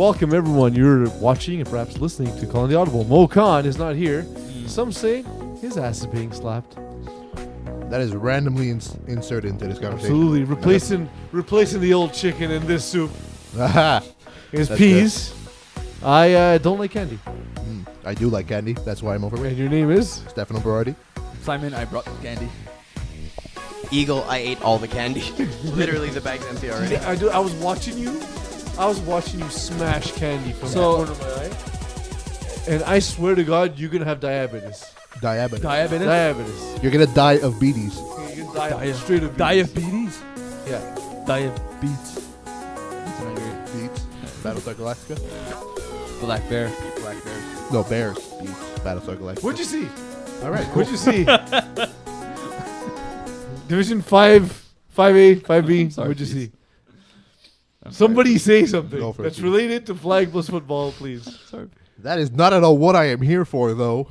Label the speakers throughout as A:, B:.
A: welcome everyone. You're watching and perhaps listening to Calling the Audible. Mo Khan is not here. Some say his ass is being slapped.
B: That is randomly inserted into this conversation.
A: Absolutely. Replacing the old chicken in this soup is
B: That's
A: Peeze. I don't like candy.
B: I do like candy. That's why I'm over
A: And
B: it.
A: your name is?
B: Stefano Berardi.
C: Simon, I brought candy.
D: Eagle, I ate all the candy. Literally, the bag's empty already.
A: I was watching you. I was watching you smash candy from the corner of my eye. And I swear to God, you're going to have diabetes.
B: Diabetes.
A: Diabetes.
B: You're going to die of beaties.
A: You're going to die straight of
C: Diabetes?
A: Yeah.
C: Diabetes.
B: Beats. Battlestar Galactica.
C: Black Bear. Black Bears.
B: No, Bears. Beats. Battlestar Galactica.
A: What'd you see?
B: All right, cool.
A: What'd you see? Division 5, 5A, 5B.
C: Sorry,
A: What'd you
C: please.
A: see? Somebody say
B: Go
A: something
B: for it,
A: that's
B: please.
A: related to flag plus football, please.
C: Sorry.
B: That is not at all what I am here for, though.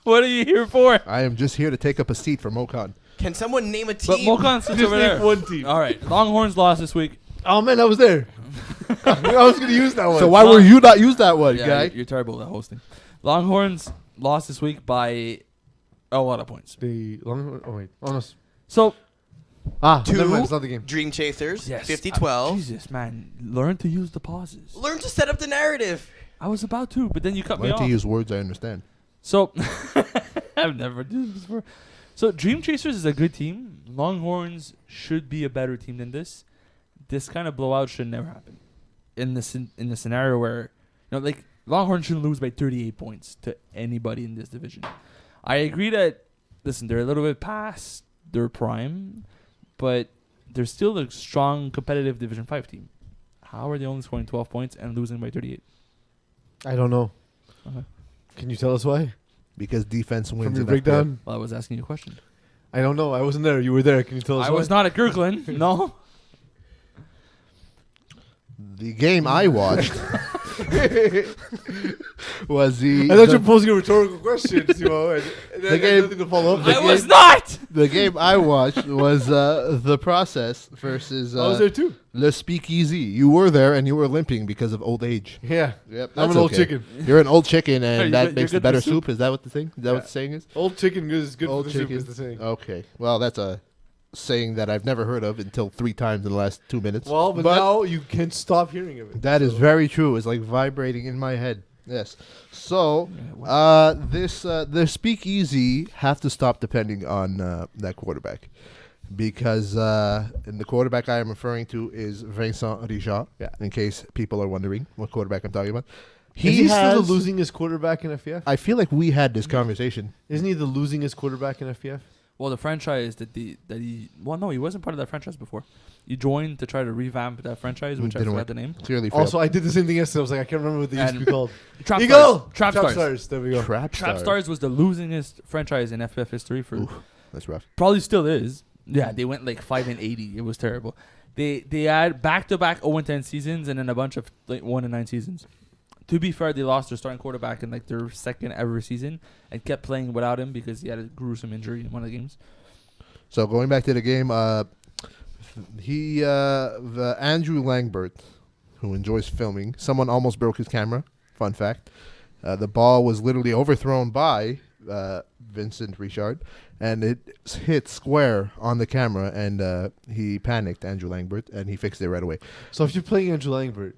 C: What are you here for?
B: I am just here to take up a seat for Mokan.
D: Can someone name a
C: But
D: team?
C: Mokan sits
A: Just
C: over
A: name
C: there.
A: one team.
C: All right. Longhorns lost this week.
A: Oh man, I was there. I was gonna use that one.
B: So why were you not use that one, guy?
C: You're terrible at hosting. Longhorns lost this week by a lot of points.
A: The long. Oh wait. Oh no.
C: So,
A: Never mind. It's not the game.
D: Dream Chasers,
C: yes.
D: 50-12.
C: Jesus, man. Learn to use the pauses.
D: Learn to set up the narrative.
C: I was about to, but then you cut me
B: Learn
C: off.
B: to use words I understand.
C: So, I've never done this before. So, Dream Chasers is a good team. Longhorns should be a better team than this. This kind of blowout should never happen. In the scenario where, like Longhorns shouldn't lose by 38 points to anybody in this division. I agree that, listen, they're a little bit past their prime, but they're still a strong, competitive Division 5 team. How are they only scoring 12 points and losing by 38?
A: I don't know.
C: Okay.
A: Can you tell us why?
B: Because defense wins.
A: From your
B: in
A: breakdown?
C: Well, I was asking you a question.
A: I don't know. I wasn't there. You were there. Can you tell us
C: I
A: why?
C: was not at Kirkland. No.
B: The game I watched was
A: I thought you were posing a rhetorical question, Timo, and then
B: The game-
A: nothing to follow up.
C: I was not.
B: the game I watched was The Process versus
A: I was there too.
B: Le Speakeasy. You were there and you were limping because of old age.
A: Yeah.
B: Yep,
A: I'm
B: that's
A: an old
B: okay.
A: chicken.
B: You're an old chicken,
C: Hey,
B: and
C: you're
B: that
C: good-
B: makes
C: you're
B: the
C: good
B: better
C: for soup?
B: soup. Is that what the thing? Is that what the saying is?
A: Old chicken is good
B: Old
A: for the soup
B: chicken.
A: is the saying.
B: Okay. Well, that's a saying that I've never heard of until 3 times in the last 2 minutes.
A: Well, but now you can't stop hearing of it.
B: That is very true. It's like vibrating in my head. Yes. So, the Speakeasy have to stop depending on that quarterback. Because and the quarterback I am referring to is Vincent Richard, in case people are wondering what quarterback I'm talking about.
A: Is he still
B: has-
A: the losingest quarterback in FPF?
B: I feel like we had this conversation.
A: Isn't he the losingest quarterback in FPF?
C: Well, the franchise he wasn't part of that franchise before. He joined to try to revamp that franchise, which I
B: Didn't
C: forgot
B: work.
C: the name.
B: Clearly failed.
A: Also, I did the same thing yesterday. I was like, I can't remember what they used to be
C: And-
A: called.
C: Trap
A: Eagle!
C: Stars. Trap Stars.
A: There we go.
B: Trap
C: Stars was the losingest franchise in FPF history for
B: Oof, that's rough.
C: probably still is. Yeah, they went like 5-80. It was terrible. They had back-to-back 0-10 seasons and then a bunch of like 1-9 seasons. To be fair, they lost their starting quarterback in like their second ever season and kept playing without him because he had a gruesome injury in one of the games.
B: So going back to the game, the Andrew Langbert, who enjoys filming, someone almost broke his camera. Fun fact. The ball was literally overthrown by Vincent Richard, and it hit square on the camera, and he panicked, Andrew Langbert, and he fixed it right away.
A: So if you're playing Andrew Langbert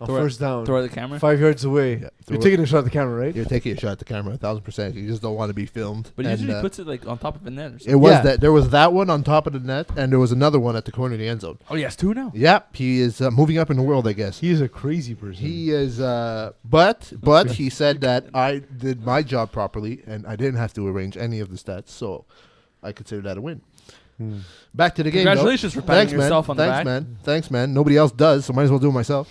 A: on
C: Throw it-
A: first down,
C: Throw the camera.
A: 5 yards away,
B: Yeah,
A: you're taking a shot at the camera, right?
B: You're taking a shot at the camera, 1,000%. You just don't want to be filmed.
C: But he
B: And,
C: usually puts it like on top of the net or something.
B: it was
A: Yeah.
B: that there was that one on top of the net, and there was another one at the corner of the end zone.
C: Oh, he has 2 now.
B: Yep, he is moving up in the world, I guess.
A: He is a crazy person.
B: He is, but he said that I did my job properly and I didn't have to arrange any of the stats, so I consider that a win. Back to the game.
C: Congratulations
B: though.
C: for patting
B: Thanks,
C: yourself
B: man.
C: on the
B: Thanks,
C: back.
B: man. Thanks, man. Nobody else does, so might as well do it myself.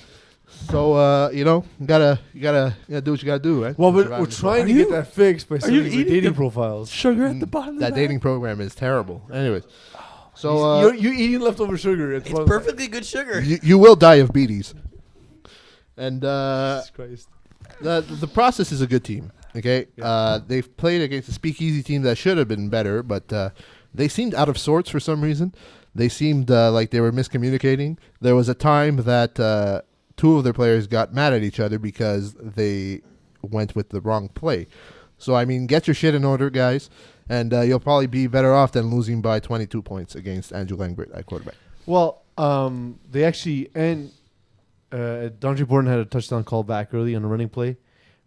B: So you gotta do what you gotta do, right?
A: Well, but
B: Survive
A: we're
B: this
A: trying
C: Are
A: to
C: you-
A: get that fixed by
C: you
A: sending the
C: eating
A: dating
C: the-
A: profiles.
C: Sugar at
B: Mm,
C: the bottom of
B: that
C: the
B: dating program is terrible. Anyways, so
A: You're eating leftover sugar.
D: It's perfectly good sugar.
B: you will die of beaties. And
A: Jesus Christ.
B: the process is a good team. Okay, they've played against a Speakeasy team that should have been better, but they seemed out of sorts for some reason. They seemed like they were miscommunicating. There was a time that two of their players got mad at each other because they went with the wrong play. So, I mean, get your shit in order, guys, and you'll probably be better off than losing by 22 points against Andrew Langbert at quarterback.
A: Well, they actually Dondre Borden had a touchdown call back early on a running play.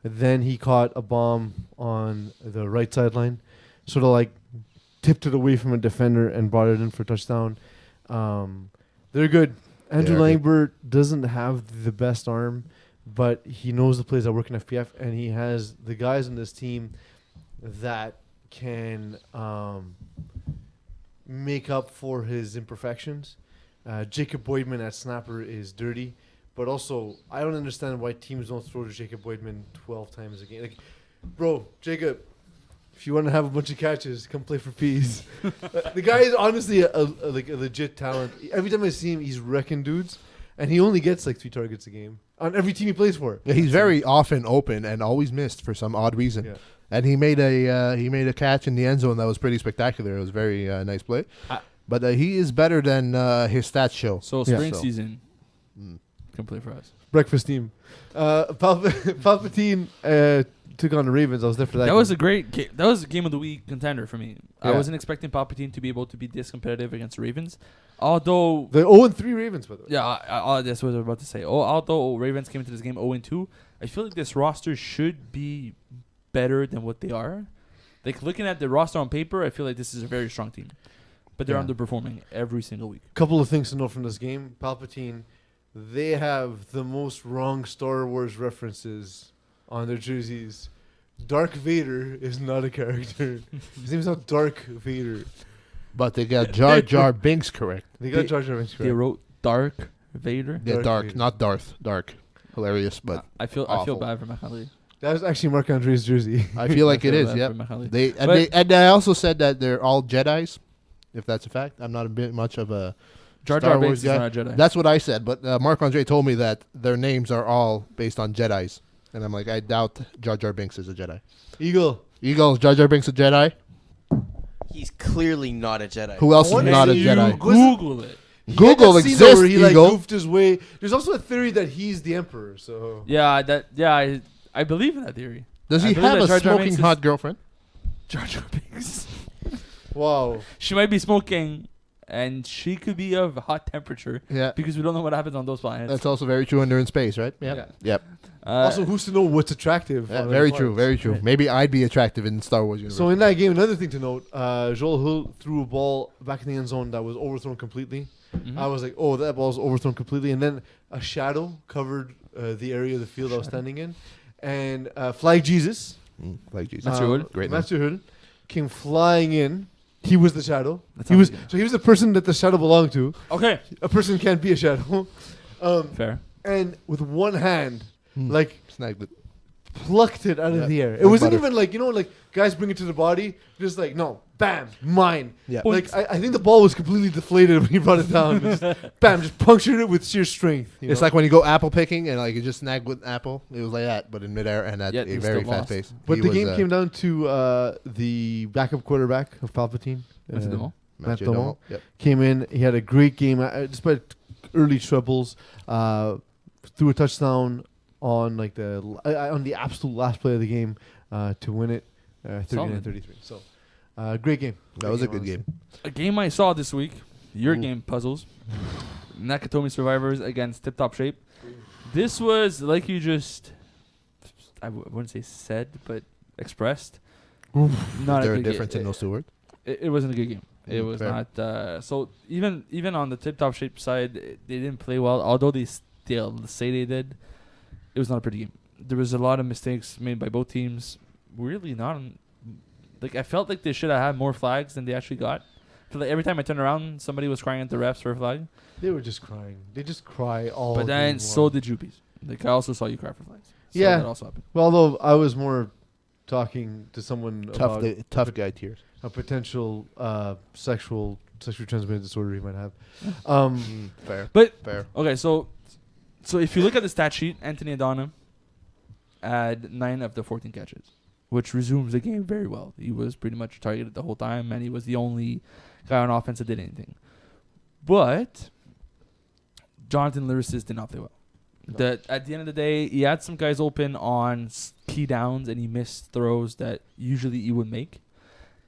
A: Then he caught a bomb on the right sideline, sort of like tipped it away from a defender and brought it in for a touchdown. They're good. Andrew Langbert doesn't have the best arm, but he knows the plays that work in FPF, and he has the guys in this team that can make up for his imperfections. Jacob Boydman at snapper is dirty, but also I don't understand why teams don't throw to Jacob Boydman 12 times a game. Like, bro, Jacob, if you want to have a bunch of catches, come play for Peeze. The guy is honestly a legit talent. Every time I see him, he's wrecking dudes, and he only gets like 3 targets a game on every team he plays for.
B: Yeah, he's very often open and always missed for some odd reason.
A: Yeah.
B: And he made a catch in the end zone that was pretty spectacular. It was a very nice play. But he is better than his stats show.
C: So spring season can play for us.
A: Breakfast team. Palpatine took on the Ravens. I was there for that.
C: That was a great game. That was a game of the week contender for me. I
A: Yeah.
C: wasn't expecting Palpatine to be able to be this competitive against the Ravens. Although
A: the 0-3 Ravens, by the way.
C: yeah, that's what I was about to say. Although Ravens came into this game 0-2, I feel like this roster should be better than what they are. Like, looking at the roster on paper, I feel like this is a very strong team. But they're underperforming every single week.
A: Couple of things to know from this game. Palpatine, they have the most wrong Star Wars references on their jerseys. Dark Vader is not a character. His name is not Dark Vader.
B: But they got Jar Jar Binks correct.
A: They got Jar Jar Binks
C: They
A: correct.
C: wrote Dark Vader.
B: Yeah,
A: Dark
B: Dark,
A: Vader.
B: not Darth. Dark. Hilarious, but
C: I feel
B: awful.
C: bad for McCauley.
A: That was actually Marc Andre's jersey.
B: I feel like it
C: feel
B: is.
C: bad
B: Yeah.
C: for McCauley.
B: And I also said that they're all Jedis, if that's a fact. I'm not a bit much of a
C: Jar
B: Star
C: Jar
B: Wars
C: Binks is
B: guy.
C: not a Jedi.
B: That's what I said, but Marc Andre told me that their names are all based on Jedis, and I'm like, I doubt Jar Jar Binks is a Jedi.
A: Eagle.
B: Eagles, Jar Jar Binks a Jedi?
D: He's clearly not a Jedi.
B: Who else
A: I
B: is
A: wanna
B: not a
A: see you
B: Jedi?
C: Google it.
A: He had
B: Google
A: that scene
B: exists,
A: though where he
B: Eagle.
A: goofed his way. There's also a theory that he's the Emperor. So
C: I believe in that theory.
B: Does
C: I
B: he
C: believe
B: have
C: that
B: a
C: Jar Jar
B: smoking
C: Binks
B: hot girlfriend?
C: Jar Jar Binks.
A: wow.
C: She might be smoking, and she could be of hot temperature
B: Yeah.
C: because we don't know what happens on those planets.
B: That's also very true when they're in space, right?
C: Yeah.
B: Yep.
A: Also, who's to know what's attractive?
B: Yeah,
A: on
B: very
A: the
B: true,
A: parts?
B: very true.
C: Right.
B: Maybe I'd be attractive in Star Wars universe.
A: So in that game, another thing to note: Joel Hill threw a ball back in the end zone that was overthrown completely.
C: Mhm.
A: I was like, "Oh, that ball's overthrown completely," and then a shadow covered the area of the field I was standing in, and Flag Jesus,
B: Like Jesus.
C: Matthew Hood.
B: Great name.
A: Matthew Hood, came flying in. He was the shadow.
C: That
A: He was
C: sounds
A: so he was the person that the shadow belonged to.
C: okay.
A: A person can't be a shadow.
C: Fair.
A: And with one hand,
B: Hmm.
A: like
B: Snagged it.
A: plucked it out
B: Yeah.
A: of the air. It
B: Like
A: wasn't
B: butter.
A: even like, like guys bring it to the body, just like, no, bam, mine.
B: Yeah.
A: Like I think the ball was completely deflated when he brought it down. Just, bam, just punctured it with sheer strength.
B: It's like when you go apple picking and like you just snag with apple. It was like that, but in midair and at
C: Yet
B: a
C: he
B: very
C: still
B: fast
C: lost.
B: pace.
A: But
B: He
A: the
B: was,
A: game came down to the backup quarterback of Palpatine.
C: Matthew Domo.
B: Matthew
A: Matt
B: Domo. Yep.
A: Came in. He had a great game despite early troubles. Threw a touchdown on like on the absolute last play of the game to win it, 39-33. So great game.
B: That was a good game.
C: A game I saw this week. Your
B: Ooh.
C: game, Puzzles. Nakatomi Survivors against Tip Top Shape. This was like you just, I wouldn't say said, but expressed. Not
B: Is there a
C: good game.
B: difference in those two words?
C: It wasn't a good game. It was
B: Fair.
C: not. So even on the Tip Top Shape side, they didn't play well. Although they still say they did, it was not a pretty game. There was a lot of mistakes made by both teams. Really not. Like I felt like they should have had more flags than they actually got. I feel like every time I turned around, somebody was crying at the refs for a flag.
A: They were just crying. They just cry all.
C: But then
A: game
C: so
A: long.
C: did Jupies. Like I also saw you cry for flags. So
A: Yeah.
C: that also happened.
A: Well, although I was more talking to someone
B: Tough,
A: about
B: tough guy tears.
A: a potential sexually transmitted disorder he might have.
B: Fair.
C: But
B: Fair.
C: okay, so if you look at the stat sheet, Anthony Adona had 9 of the 14 catches, which resumes the game very well. He was pretty much targeted the whole time, and he was the only guy on offense that did anything. But Jonathan Lyricist did not play well. At the end of the day, he had some guys open on key downs, and he missed throws that usually he would make.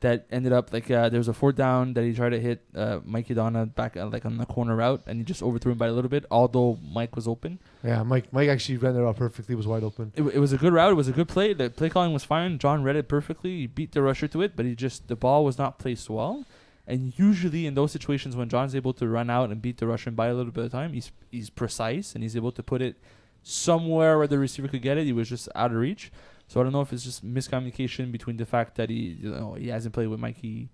C: That ended up there was a 4th down that he tried to hit Mike Donna back on the corner route, and he just overthrew him by a little bit, although Mike was open.
A: Yeah, Mike actually ran that route perfectly. It was wide open.
C: It was a good route. It was a good play. The play calling was fine. John read it perfectly. He beat the rusher to it, but the ball was not placed well. And usually in those situations when John's able to run out and beat the rusher and buy a little bit of time, he's precise and he's able to put it somewhere where the receiver could get it. He was just out of reach. So I don't know if it's just miscommunication between the fact that he hasn't played with Mikey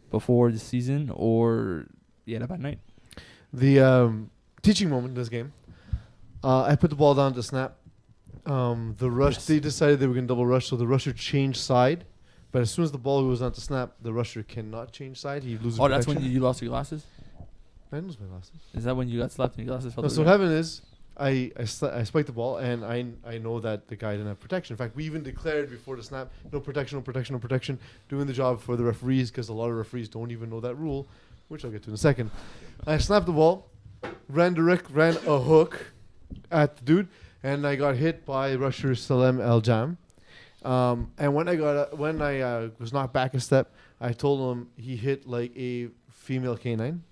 C: before this season or he had a bad night.
A: The teaching moment in this game, I put the ball down to snap. The rush, they decided they were going to double rush, so the rusher changed side. But as soon as the ball goes down to snap, the rusher cannot change side. He loses protection.
C: That's when you lost your glasses?
A: I lose my glasses.
C: Is that when you got slapped and your glasses fell?
A: No, so what happened is I spiked the ball, and I know that the guy didn't have protection. In fact, we even declared before the snap, no protection, no protection, no protection, doing the job for the referees because a lot of referees don't even know that rule, which I'll get to in a second. I snapped the ball, ran a hook at the dude, and I got hit by rusher Salem El Jam. And when I was knocked back a step, I told him he hit like a female canine.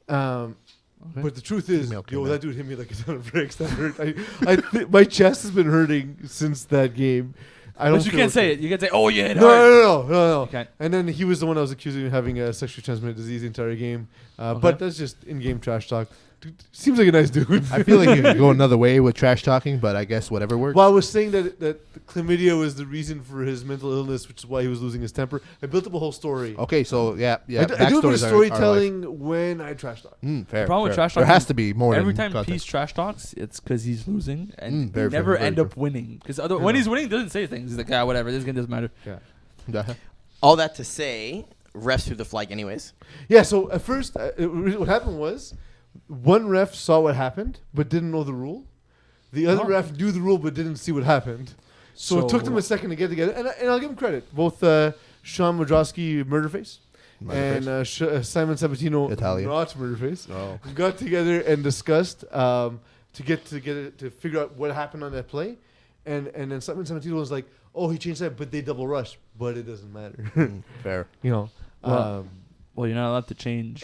C: Okay.
A: But the truth is, that dude hit me like a ton of bricks. That hurt. My chest has been hurting since that game.
C: But you can't say it. You can't say, "Oh yeah."
A: No.
C: You can't.
A: And then he was the one I was accusing of having a sexually transmitted disease the entire game. But that's just in-game trash talk. Dude, seems like a nice dude.
B: I feel like you could go another way with trash talking, but I guess whatever works.
A: Well, I was saying that the chlamydia was the reason for his mental illness, which is why he was losing his temper. I built up a whole story.
B: Okay, so yeah.
A: I do a bit of storytelling when I trash talk.
B: Fair.
C: The problem with trash
B: there
C: talking
B: has to be more.
C: Every
B: than
C: time
B: context.
C: Peeze trash talks, it's because he's losing, and
B: Very
C: he never
B: true,
C: end
B: very
C: up winning. Because when he's winning, he doesn't say things. He's like, whatever. This game doesn't matter.
A: Yeah.
D: All that to say, refs threw the flag anyways.
A: Yeah. So at first, what happened was, one ref saw what happened but didn't know the rule. The other ref knew the rule but didn't see what happened. So it took them a second to get together. And I'll give them credit. Both Sean Modrowski, Murderface, and Simon Sabatino,
B: Italian.
A: not Murderface,
B: Oh.
A: got together and discussed to figure out what happened on that play. And then Simon Sabatino was like, "Oh, he changed that, but they double rushed, but it doesn't matter."
B: Fair.
A: You know.
C: Well, you're not allowed to change.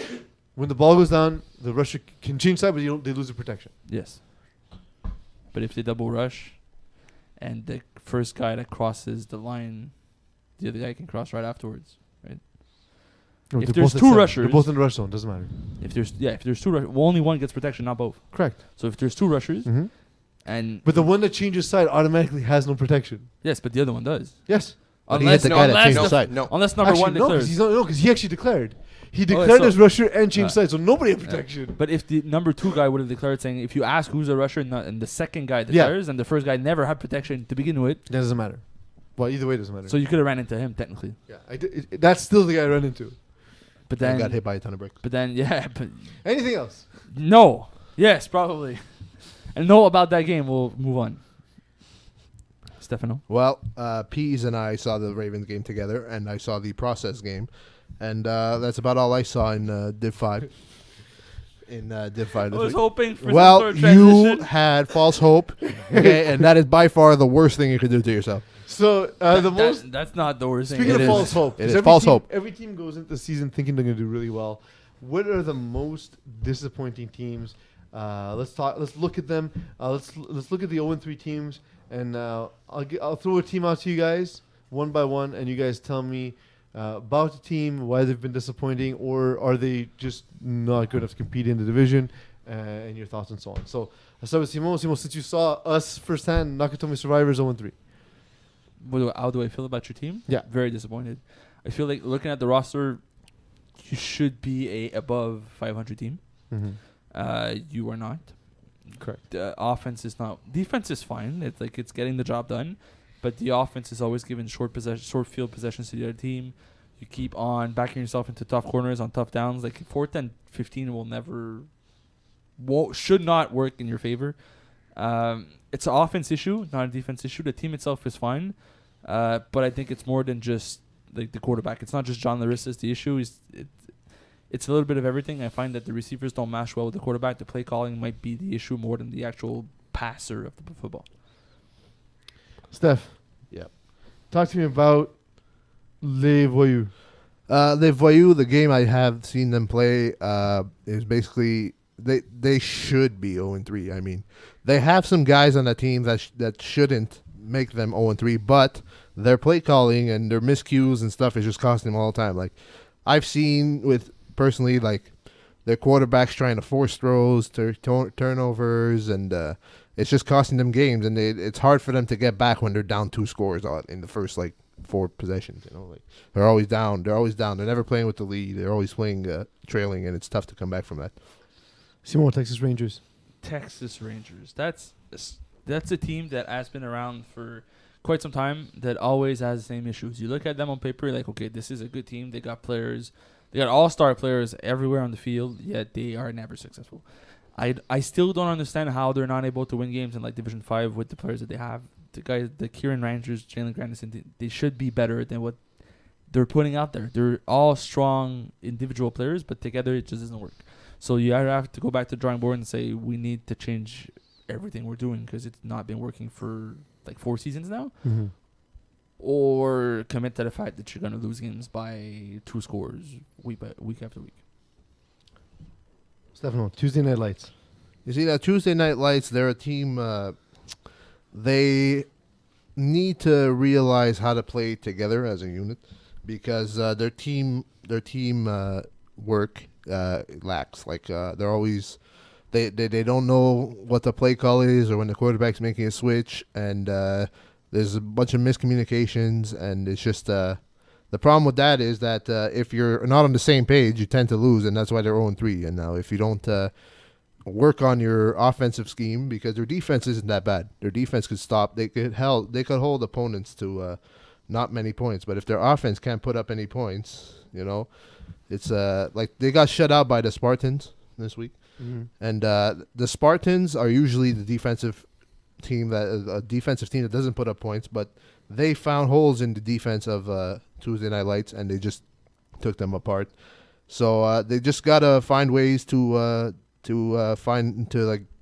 A: When the ball goes down, the rusher can change side, but they lose the protection.
C: Yes. But if they double rush, and the first guy that crosses the line, the other guy can cross right afterwards, right?
A: No,
C: If
A: they're
C: there's
A: both at
C: two
A: seven.
C: rushers-
A: They're both in the rush zone. Doesn't matter.
C: If there's two rushers, well, only one gets protection, not both.
A: Correct.
C: So if there's two rushers,
A: Mm-hmm.
C: and
A: But the one that changes side automatically has no protection.
C: yes, but the other one does.
A: Yes.
B: But he hit the guy that changed side.
D: No.
C: Unless number one
A: no,
C: declares.
A: because he actually declared. He declared
C: so-
A: as rusher and changed side, so nobody had protection.
C: But if the number two guy would have declared, saying if you ask who's a rusher and the second guy declares, and the first guy never had protection to begin with,
A: That doesn't matter. Well, either way, it doesn't matter.
C: so you could have ran into him technically.
A: yeah, that's still the guy I ran into.
C: But
B: And
C: then
B: got hit by a ton of bricks.
C: But then but
A: Anything else?
C: no, yes, probably, and no about that game. We'll move on. Stefano.
B: Well, Peeze and I saw the Ravens game together, and I saw the process game, and that's about all I saw in Div 5. In Div 5
C: I
B: this
C: was
B: week.
C: hoping for some
B: Well,
C: sort of
B: you
C: transition.
B: had false hope, okay, and that is by far the worst thing you could do to yourself.
A: So
C: That's not the worst thing.
A: Speaking
B: It
A: of
B: is.
A: false hope,
B: It
A: 'cause
B: is
A: every
B: false
A: team-
B: hope.
A: Every team goes into the season thinking they're going to do really well. What are the most disappointing teams? Let's look at them. Let's look at the 0-3 teams, and I'll throw a team out to you guys one by one, and you guys tell me about the team, why they've been disappointing, or are they just not good enough to compete in the division, and your thoughts and so on. So I'll start with Simon. Simon, since you saw us firsthand, Nakatomi Survivors 0-3.
C: How do I feel about your team?
A: Yeah.
C: Very disappointed. I feel like looking at the roster, you should be a above 500 team.
A: Mm-hmm.
C: You are not.
A: Correct.
C: Offense is not. Defense is fine. It's getting the job done, but the offense is always giving short field possessions to the other team. You keep on backing yourself into tough corners on tough downs. Like 4th and 15 should not work in your favor. It's an offense issue, not a defense issue. The team itself is fine, but I think it's more than just like the quarterback. It's not just John Larissa is the issue. It's a little bit of everything. I find that the receivers don't mash well with the quarterback. The play calling might be the issue more than the actual passer of the football.
A: Steph.
B: Yep.
A: Talk to me about Les Voyous.
B: Les Voyous, the game I have seen them play, is basically they should be 0-3. I mean, they have some guys on the team that shouldn't make them 0-3, but their play calling and their miscues and stuff is just costing them all the time. Like I've seen personally, like their quarterbacks trying to force throws, turnovers, and it's just costing them games. And it's hard for them to get back when they're down 2 scores in the first 4 possessions. Like they're always down. They're never playing with the lead. They're always playing trailing, and it's tough to come back from that.
A: Simon, Texas Rangers.
C: Texas Rangers. That's a team that has been around for quite some time that always has the same issues. You look at them on paper, you're like, okay, this is a good team. They got players. They got all-star players everywhere on the field, yet they are never successful. I still don't understand how they're not able to win games in Division 5 with the players that they have. The Kieran Rangers, Jalen Grandison, they should be better than what they're putting out there. They're all strong individual players, but together it just doesn't work. So you either have to go back to the drawing board and say, we need to change everything we're doing because it's not been working for 4 seasons now, or commit to the fact that you're going to lose games by 2 scores week after week.
A: Stefano, Tuesday Night Lights.
B: You see that Tuesday Night Lights, they're a team. They need to realize how to play together as a unit because their team work lacks. They're always they don't know what the play call is or when the quarterback's making a switch, and there's a bunch of miscommunications, and it's just the problem with that is that if you're not on the same page, you tend to lose, and that's why they're 0-3. And now if you don't work on your offensive scheme, because their defense isn't that bad. Their defense could stop. They could hold opponents to not many points. But if their offense can't put up any points, it's like they got shut out by the Spartans this week.
A: Mm-hmm.
B: And the Spartans are usually the defensive team that doesn't put up points, but they found holes in the defense of Tuesday Night Lights, and they just took them apart. So they just gotta find ways to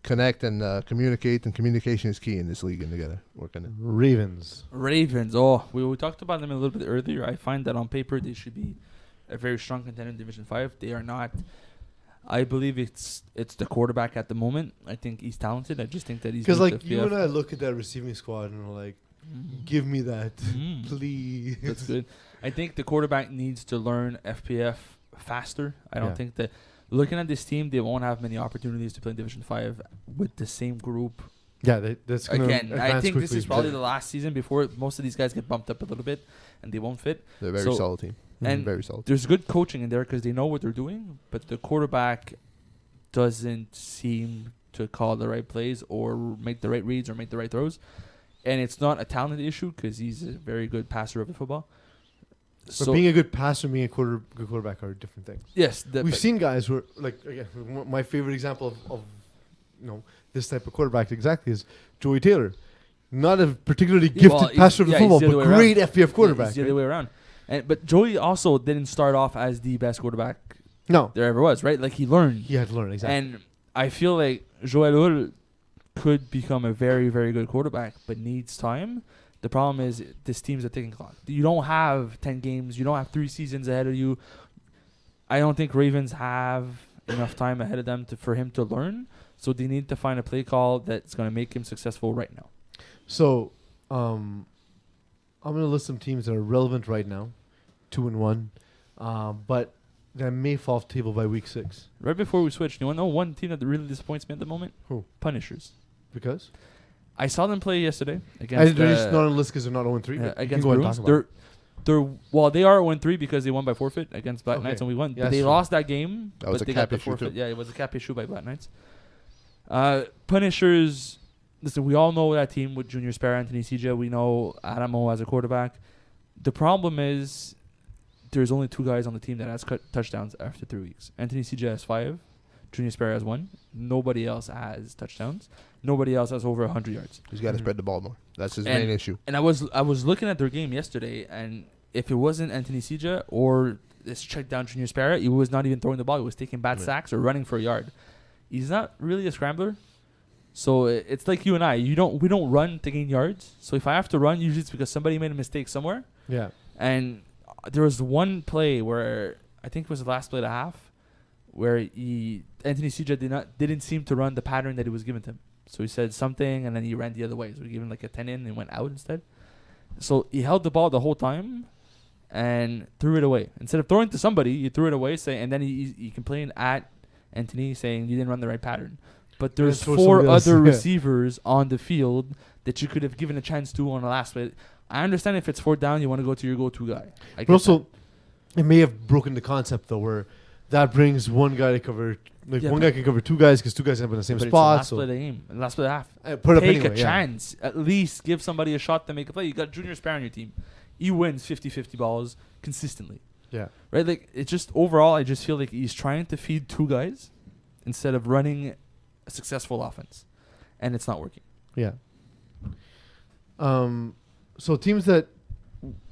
B: connect and communicate, and communication is key in this league, and they gotta work on it.
A: Ravens.
C: Oh, we talked about them a little bit earlier. I find that on paper they should be a very strong contender in Division 5. They are not. I believe it's the quarterback at the moment. I think he's talented. I just think that he's
A: because you and I look at that receiving squad and we're like, give me that, please.
C: That's good. I think the quarterback needs to learn FPF faster. I don't think that looking at this team, they won't have many opportunities to play in Division 5 with the same group.
A: Yeah, that's gonna
C: again. I think
A: quickly.
C: this is probably the last season before most of these guys get bumped up a little bit and they won't fit.
B: They're a very solid team.
C: And
B: very solid.
C: There's good coaching in there because they know what they're doing, but the quarterback doesn't seem to call the right plays or make the right reads or make the right throws. And it's not a talent issue because he's a very good passer of the football.
A: But being a good passer and being a good quarterback are different things.
C: Yes.
A: We've seen guys who are again, my favorite example of this type of quarterback exactly is Joey Taylor. Not a particularly gifted passer of the football, but great FPF quarterback.
C: He's the other way around. But Joey also didn't start off as the best quarterback there ever was, right? He learned.
A: He had to learn, exactly.
C: And I feel like Joël Hull could become a very, very good quarterback, but needs time. The problem is this team's a ticking clock. You don't have 10 games. You don't have 3 seasons ahead of you. I don't think Ravens have enough time ahead of them for him to learn. So they need to find a play call that's going to make him successful right now.
A: So I'm going to list some teams that are relevant right now, 2-1, but that may fall off the table by week 6.
C: Right before we switch, you want to know one team that really disappoints me at the moment?
A: Who?
C: Punishers.
A: Because?
C: I saw them play yesterday against.
A: They're just not on the list because they're not 0-3.
C: Against Bruins. They are 0-3 because they won by forfeit against Black Knights and we won.
A: Yeah,
C: but they lost that game.
B: That was
C: but
B: a
C: they got
B: cap
C: the
B: issue
C: forfeit.
B: too.
C: Yeah, it was a cap issue by Black Knights. Punishers. Listen, we all know that team with Junior Spare, Anthony Sija. We know Adamo as a quarterback. The problem is there's only 2 guys on the team that has touchdowns after 3 weeks. Anthony Sija has 5. Junior Spare has 1. Nobody else has touchdowns. Nobody else has over 100 yards.
B: He's got to spread the ball more. That's his main issue.
C: And I was looking at their game yesterday, and if it wasn't Anthony Sija or this check down Junior Spare, he was not even throwing the ball. He was taking bad sacks or running for a yard. He's not really a scrambler. So it's like you and I. We don't run to gain yards. So if I have to run, usually it's because somebody made a mistake somewhere.
A: Yeah.
C: And there was one play where I think it was the last play of the half, where Anthony Sija didn't seem to run the pattern that it was given to him. So he said something, and then he ran the other way. So he gave him like a 10 in and went out instead. So he held the ball the whole time and threw it away. Instead of throwing to somebody, he threw it away. And then he complained at Anthony saying you didn't run the right pattern. But there's
A: throw
C: 4
A: somebody else,
C: other
A: yeah.
C: receivers on the field that you could have given a chance to on the last play. I understand if it's 4th down, you want to go to your go-to guy. I
A: But
C: get
A: also,
C: that.
A: it may have broken the concept though, where that brings one guy to cover. Like
C: Yeah,
A: one
C: but-
A: guy can cover 2 guys because 2 guys end up in the same
C: But
A: spot.
C: it's the last play of the game, and last play of the half.
A: Put up
C: Take
A: anyway,
C: a chance. At least give somebody a shot to make a play. You got Junior Sparrow on your team. He wins 50-50 balls consistently.
A: Yeah.
C: Right? Like, it's just overall, I just feel like he's trying to feed 2 guys instead of running a successful offense. And it's not working.
A: Yeah. So teams that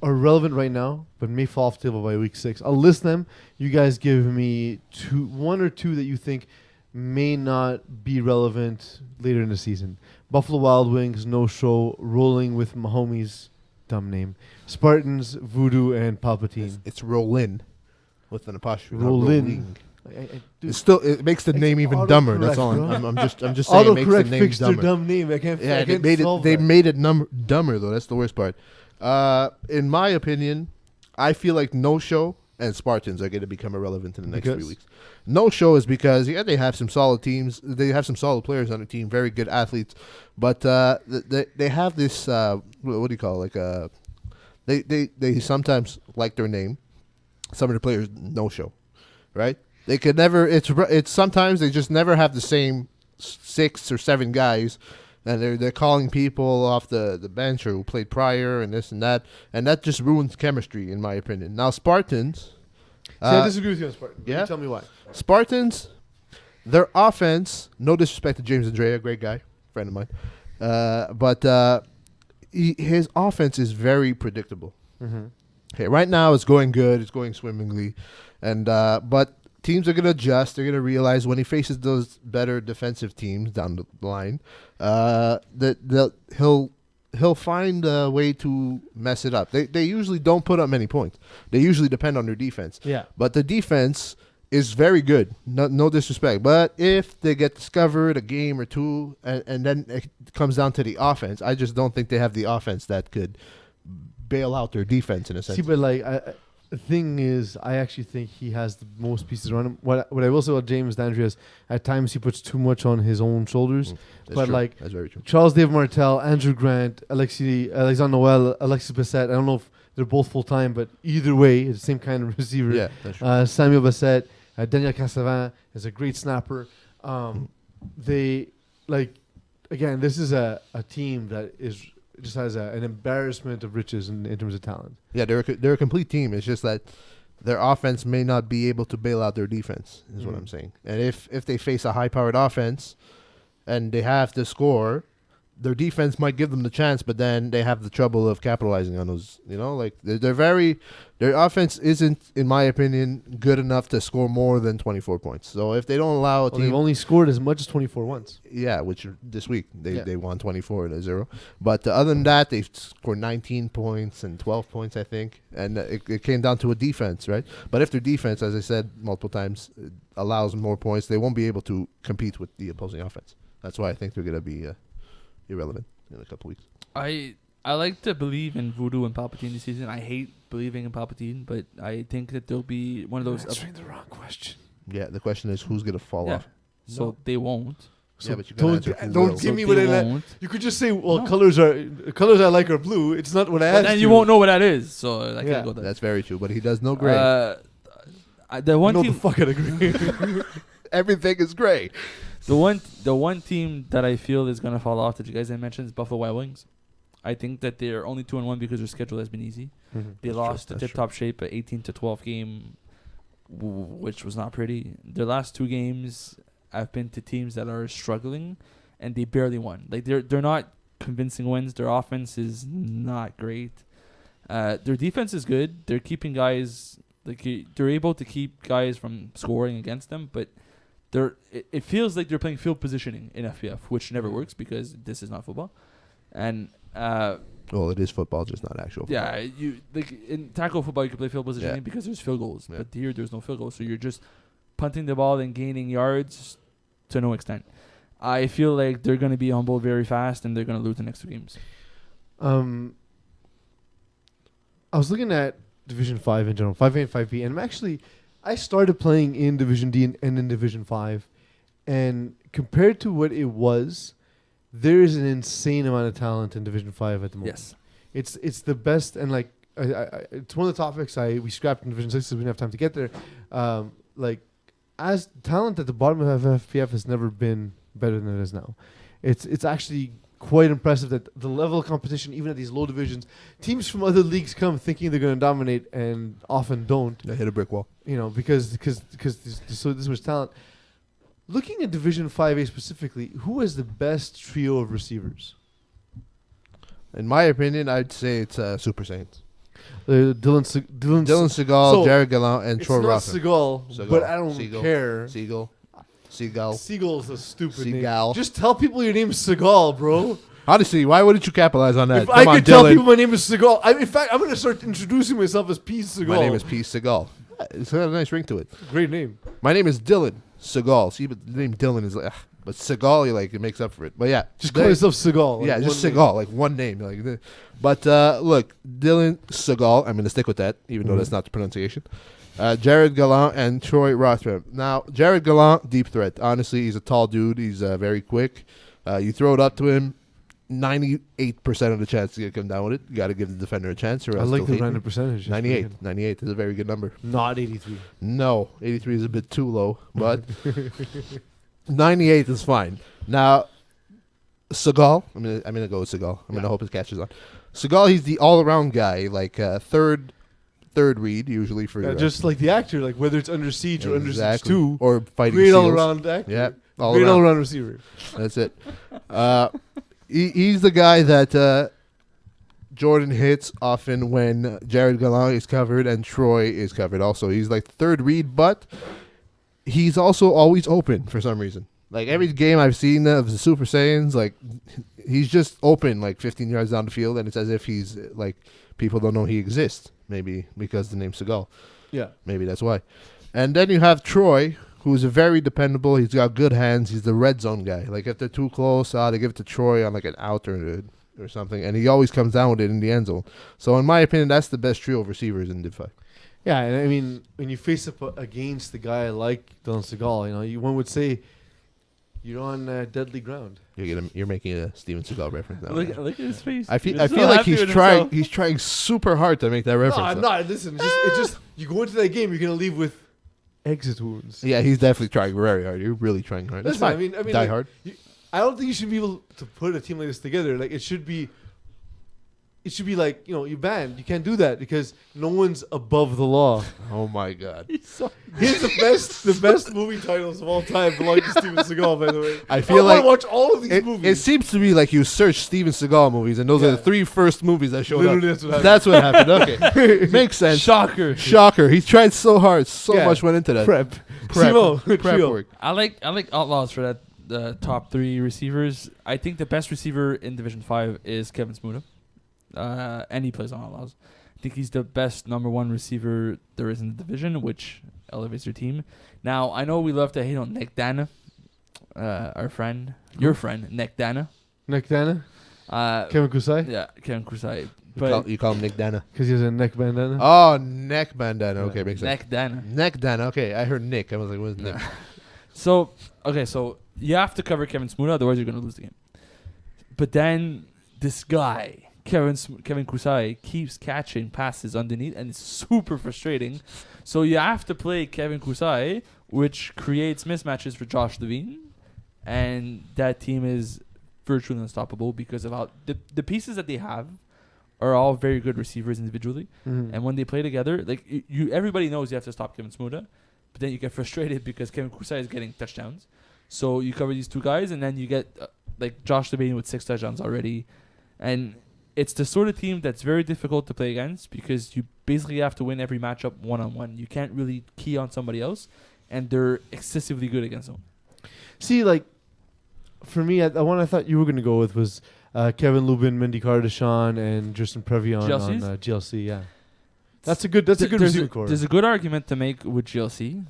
A: are relevant right now but may fall off the table by week 6. I'll list them. You guys give me 1 or 2 that you think may not be relevant later in the season. Buffalo Wild Wings, no show, rolling with Mahomes, dumb name. Spartans, Voodoo, and Palpatine.
B: It's Rollin with an apostrophe. not
A: Rollin.
B: It's still, it makes the
A: It's
B: name even dumber. That's all.
A: autocorrect, bro.
B: I'm just saying. It makes the
A: Autocorrect
B: name
A: fixed their
B: dumber.
A: dumb name. I can't.
B: Yeah,
A: I
B: they
A: can't
B: made it.
A: solve
B: They
A: that.
B: made it dumber though. That's the worst part. In my opinion, I feel like No Show and Spartans are going to become irrelevant in the next 3 weeks. No Show is because they have some solid teams. They have some solid players on the team, very good athletes, but they have this what do you call it? They sometimes like their name. Some of the players No Show, right? They could never. It's sometimes they just never have the same 6 or 7 guys. And they're calling people off the bench or who played prior and this and that just ruins chemistry in my opinion. Now Spartans,
A: I disagree with you on Spartans.
B: yeah?
A: Tell me why.
B: Spartans, their offense. No disrespect to James Andrea, great guy, friend of mine, but his offense is very predictable.
A: Mm-hmm.
B: Okay, right now it's going good, it's going swimmingly, and but teams are going to adjust. They're going to realize when he faces those better defensive teams down the line, that he'll find a way to mess it up. They usually don't put up many points. They usually depend on their defense.
A: Yeah.
B: But the defense is very good. No disrespect. But if they get discovered a game or 2, and then it comes down to the offense, I just don't think they have the offense that could bail out their defense in a sense.
A: See, but like, the thing is, I actually think he has the most pieces around him. What I will say about James Dandry is, at times he puts too much on his own shoulders.
B: That's
A: But
B: true.
A: like
B: That's very true.
A: Charles Dave Martel, Andrew Grant, Alexander Noel, Alexis Bassett. I don't know if they're both full time, but either way, it's the same kind of receiver.
B: Yeah, that's true.
A: Samuel Bassett, Daniel Casavant is a great snapper. They like, again, this is a team that just has an embarrassment of riches in terms of talent.
B: Yeah, they're a complete team. It's just that their offense may not be able to bail out their defense, is what I'm saying. And if they face a high-powered offense and they have to score, their defense might give them the chance, but then they have the trouble of capitalizing on those. Like their offense isn't, in my opinion, good enough to score more than 24 points. So if they don't allow a
A: They've
B: team,
A: only scored as much as 24 once.
B: yeah, which this week they won 24-0. But other than that, they've scored 19 points and 12 points, I think. And it came down to a defense, right? But if their defense, as I said multiple times, allows more points, they won't be able to compete with the opposing offense. That's why I think they're going to be irrelevant in a couple weeks.
C: I like to believe in Voodoo and Palpatine this season. I hate believing in Palpatine, but I think that they'll be one of those.
A: Answering the wrong question.
B: Yeah, the question is who's going to fall off.
C: So
A: No.
C: they won't.
B: Yeah, but you gotta answer who will.
A: don't give me
C: So
A: what
C: they
A: I
C: won't.
A: You could just say, well,
C: No.
A: colors I like are blue. It's not what I asked.
C: And you won't know what that is. So I
A: Yeah.
C: can't go there.
B: That's very true, but he does know gray.
C: The one
A: No,
C: team,
A: the fuck I'd agree.
B: Everything is gray.
C: the one team that I feel is gonna fall off that you guys didn't mention is Buffalo Wild Wings. I think that they're only 2-1 because their schedule has been easy. They
B: That's true,
C: lost to
B: that's
C: tip-top shape at 18-12 game, which was not pretty. Their last 2 games have been to teams that are struggling, and they barely won. Like they're not convincing wins. Their offense is not great. Their defense is good. They're keeping guys they're able to keep guys from scoring against them, but it feels like they're playing field positioning in FPF, which never works because this is not football. And
B: Well, it is football, just not actual football.
C: yeah, you like in tackle football you can play field positioning
B: Yeah.
C: because there's field goals,
B: Yeah.
C: but here there's no field goals, so you're just punting the ball and gaining yards to no extent. I feel like they're going to be humbled very fast and they're going to lose the next 2 games.
A: I was looking at Division 5 in general, 5A and 5B, and I started playing in Division D and in Division 5, and compared to what it was, there is an insane amount of talent in Division 5 at the moment.
C: Yes.
A: It's the best, and like it's one of the topics we scrapped in Division 6 because we didn't have time to get there. Like, as talent at the bottom of FPF has never been better than it is now. It's actually quite impressive that the level of competition, even at these low divisions, teams from other leagues come thinking they're going to dominate and often don't.
B: They hit a brick wall.
A: You know, because there's so this much talent. Looking at Division 5A specifically, who has the best trio of receivers?
B: In my opinion, I'd say it's Super Saiyans.
A: Dylan
B: Segal,
A: So,
B: Jared Gallant, and
A: it's
B: Troy
A: not
B: Rothman.
A: Seagal, but I don't
B: Seagal.
A: care.
B: Seagal.
A: Seagal's a stupid
B: Seagal.
A: name. Just tell people your name's Seagal, bro.
B: Honestly, why wouldn't you capitalize on that?
A: If I
B: Come on,
A: could tell
B: Dylan.
A: people my name is Seagal, in fact, I'm going to start introducing myself as Peeze Seagal.
B: My name is Peeze Segal. It's got a nice ring to it.
A: Great name.
B: My name is Dylan Segal. See, but the name Dylan is like, but Segal, you like, it makes up for it. But yeah,
A: Just call yourself Seagal.
B: yeah, just Segal, like one name. Like, but look, Dylan Segal. I'm gonna stick with that, even though that's not the pronunciation. Jared Gallant and Troy Rothman. Now, Jared Gallant, deep threat. Honestly, he's a tall dude. He's very quick. You throw it up to him, 98% of the chance to come down with it. You got to give the defender a chance. Or
A: I
B: else
A: like
B: they'll
A: the
B: hate
A: random
B: you.
A: percentage.
B: 98. 98 is a very good number.
A: Not 83.
B: No, 83 is a bit too low, but 98 is fine. Now, Segal, I'm gonna go with Segal. I'm gonna hope it catches on. Segal, he's the all-around guy, like third read usually for
A: Just like the actor, like whether it's Under Siege or Under Siege
B: exactly.
A: 2.
B: or fighting
A: Great
B: seals.
A: all-around actor.
B: Yeah,
A: Great all-around receiver.
B: That's it. He's the guy that Jordan hits often when Jared Gallant is covered and Troy is covered. Also, he's like the third read, but he's also always open for some reason. Like every game I've seen of the Super Saiyans, like he's just open like 15 yards down the field, and it's as if he's like people don't know he exists. Maybe because the name's Segal.
A: Yeah.
B: Maybe that's why. And then you have Troy, who's a very dependable. He's got good hands. He's the red zone guy. Like if they're too close, they give it to Troy on like an out or something, and he always comes down with it in the end zone. So in my opinion, that's the best trio of receivers in Div 5.
A: Yeah, and I mean, when you face up against the guy like Dylan Seagal, one would say you're on deadly ground.
B: You're making a Steven Seagal reference now.
C: Look at his face.
B: I feel
C: He's so
B: like
C: happy
B: he's
C: with
B: trying.
C: himself.
B: He's trying super hard to make that reference.
A: No, I'm
B: though.
A: not. Listen, it's just you go into that game, you're gonna leave with exit wounds.
B: Yeah, he's definitely trying very hard. You're really trying hard. That's
A: Listen,
B: fine.
A: I mean,
B: Die
A: like,
B: hard.
A: I don't think you should be able to put a team like this together. Like it should be like you banned. You can't do that because no one's above the law.
B: Oh my god.
A: Here's the best movie titles of all time belong to Steven Seagal. By the way,
B: I feel
A: wanna
B: like
A: watch all of these
B: it
A: movies.
B: seems to me like you searched Steven Seagal movies, and those are the 3 first movies that showed
A: Literally,
B: up.
A: that's what happened.
B: That's what happened. Okay, makes sense.
C: Shocker.
B: Shocker. He tried so hard. So
A: Yeah.
B: much went into that.
A: Prep.
B: Prep
A: Simo, trio.
B: work.
C: I like Outlaws for that. The top 3 receivers. I think the best receiver in Division 5 is Kevin Smuda. And he plays on Outlaws. I think he's the best number 1 receiver there is in the division, which elevates your team. Now, I know we love to hate on Nick Dana, our friend, your friend, Nick Dana.
A: Nick Dana, Kevin Kusai,
C: Yeah, Kevin Kusai.
B: You
C: But
B: call him Nick Dana.
A: because he has a neck bandana.
B: Oh, neck bandana. Okay, makes sense.
C: Nick Dana.
B: Neck Dana. Okay, I heard Nick. I was like, what's Nick?
C: So you have to cover Kevin Smuda, otherwise you're going to lose the game. But then this guy, Kevin Kusai, keeps catching passes underneath, and it's super frustrating. So you have to play Kevin Kusai, which creates mismatches for Josh Levine, and that team is virtually unstoppable because of how the pieces that they have are all very good receivers individually, and when they play together, like everybody knows you have to stop Kevin Smuda, but then you get frustrated because Kevin Kusai is getting touchdowns. So you cover these 2 guys, and then you get like Josh Levine with 6 touchdowns already, and it's the sort of team that's very difficult to play against because you basically have to win every matchup 1-on-1. You can't really key on somebody else, and they're excessively good against zone.
A: See, like, for me, the one I thought you were going to go with was Kevin Lubin, Mendy Cardashawn, and Justin Previon
C: GLCs?
A: on GLC. Yeah, that's a good receiving core.
C: There's a good argument to make with GLC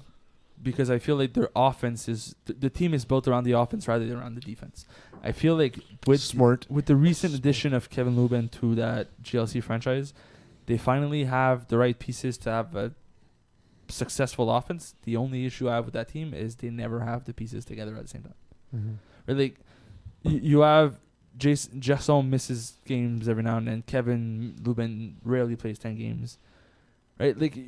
C: because I feel like their offense is the team is built around the offense rather than around the defense. I feel like with the recent addition of Kevin Lubin to that GLC franchise, they finally have the right pieces to have a successful offense. The only issue I have with that team is they never have the pieces together at the same time.
A: Mm-hmm.
C: Right, like you have Jason misses games every now and then. Kevin Lubin rarely plays 10 games. Right, like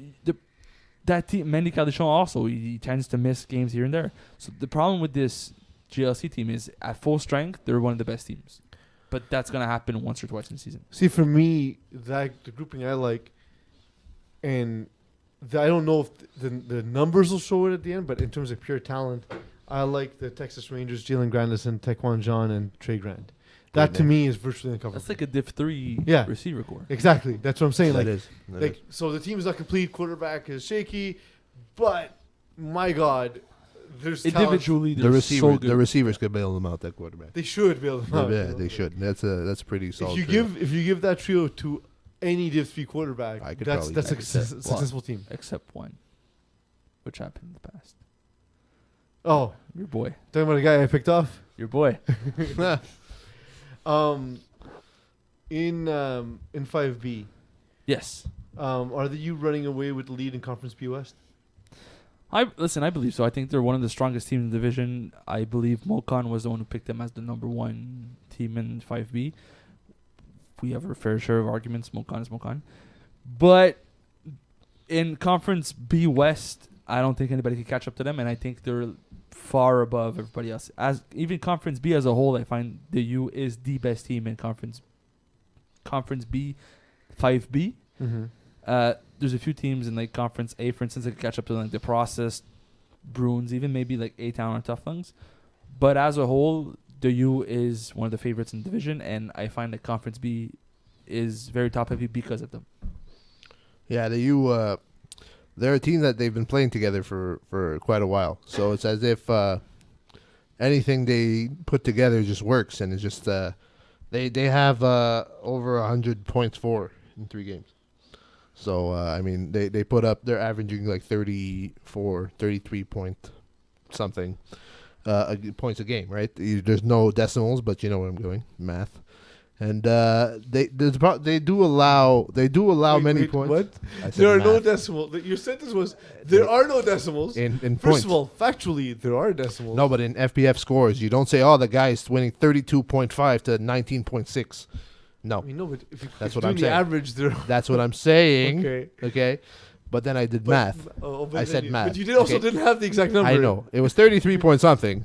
C: that team. Mendy Cardasson also he tends to miss games here and there. So the problem with this GLC team is at full strength they're one of the best teams, but that's gonna happen once or twice in the season.
A: See, for me, the grouping I like, and I don't know if the numbers will show it at the end, but in terms of pure talent, I like the Texas Rangers, Jalen Grandison, Taekwon John, and Trey Grant. That to me is virtually uncoverable.
C: That's like a Div 3
A: Yeah.
C: receiver core.
A: Exactly. That's what I'm saying.
B: That
A: Like,
B: is. That
A: like
B: is.
A: so the team is not complete. Quarterback is shaky, but my God, there's talent.
C: Individually, they're so good.
B: The receivers could bail them out. That quarterback.
A: They should be able to.
B: Yeah, they should. That's a pretty solid.
A: If you give that trio to any Div 3 quarterback,
B: I could
A: that's
B: probably-
A: a
B: I could
A: successful team.
C: Except one, which happened in the past.
A: Oh,
C: Your boy.
A: talking about a guy I picked off.
C: Your boy.
A: In 5B,
C: Yes.
A: are you running away with the lead in Conference B West?
C: I believe so. I think they're one of the strongest teams in the division. I believe Mokan was the one who picked them as the number one team in 5B. We have a fair share of arguments. Mokan is Mokan. But in Conference B West, I don't think anybody can catch up to them, and I think they're far above everybody else. As even Conference B as a whole, I find the U is the best team in Conference B, 5B.
A: Mm-hmm.
C: There's a few teams in like Conference A, for instance, that could catch up to like the Process, Bruins, even maybe like A-Town or Tough Lungs. But as a whole, the U is one of the favorites in the division, and I find that Conference B is very top heavy because of them.
B: Yeah, the U. They're a team that they've been playing together for quite a while. So it's as if anything they put together just works, and it's just they have over 100 points in 3 games. So I mean they put up, they're averaging like 33 point something points a game, right? There's no decimals, but you know what I'm doing, math. And they do allow many points.
A: What?
B: I said
A: There are no
B: math.
A: decimals. Your sentence was there are no decimals.
B: in
A: First
B: points.
A: of all, factually, there are decimals.
B: No, but in FPF scores, you don't say, "Oh, the guy's winning 32.5 to 19.6." No,
A: I mean, no, but if
B: That's
A: if
B: what
A: you're
B: I'm
A: doing
B: saying.
A: the average, there.
B: that's what I'm saying.
A: Okay.
B: Okay, but then I did
A: But-
B: math.
A: but
B: I
A: then
B: said math.
A: But you also
B: Okay.
A: didn't have the exact number.
B: I know it was 33 point something.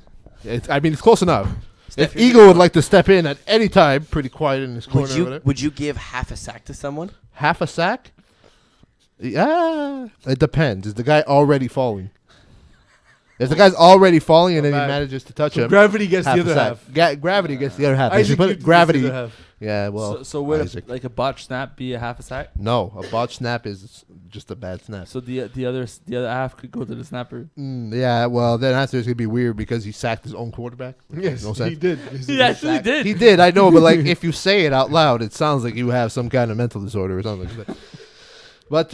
B: I mean, it's close enough.
D: Steph,
B: If
D: here's
B: Eagle
D: a-
B: would like to step in at any time, pretty quiet in his corner. over there.
D: Would you give half a sack to someone?
B: Half a sack? Yeah, it depends. Is the guy already falling? If the guy's already falling and then he
A: Bad.
B: manages to touch
A: So
B: him,
A: gravity gets
B: half
A: the
B: a
A: other
B: sack.
A: half.
B: Gravity gets the other half. If you
A: Isaac
B: put
A: Newton gets
B: gravity.
A: the other half.
B: Yeah, well,
C: so would
B: Isaac.
C: like a botch snap be a half a sack?
B: No, a botch snap is just a bad snap.
C: So the other half could go to the snapper.
B: Yeah, well, then after it's gonna be weird because he sacked his own quarterback.
A: Yes,
B: No
A: he
B: sense.
A: did.
C: He actually did.
B: He did, I know, but like if you say it out loud, it sounds like you have some kind of mental disorder or something. But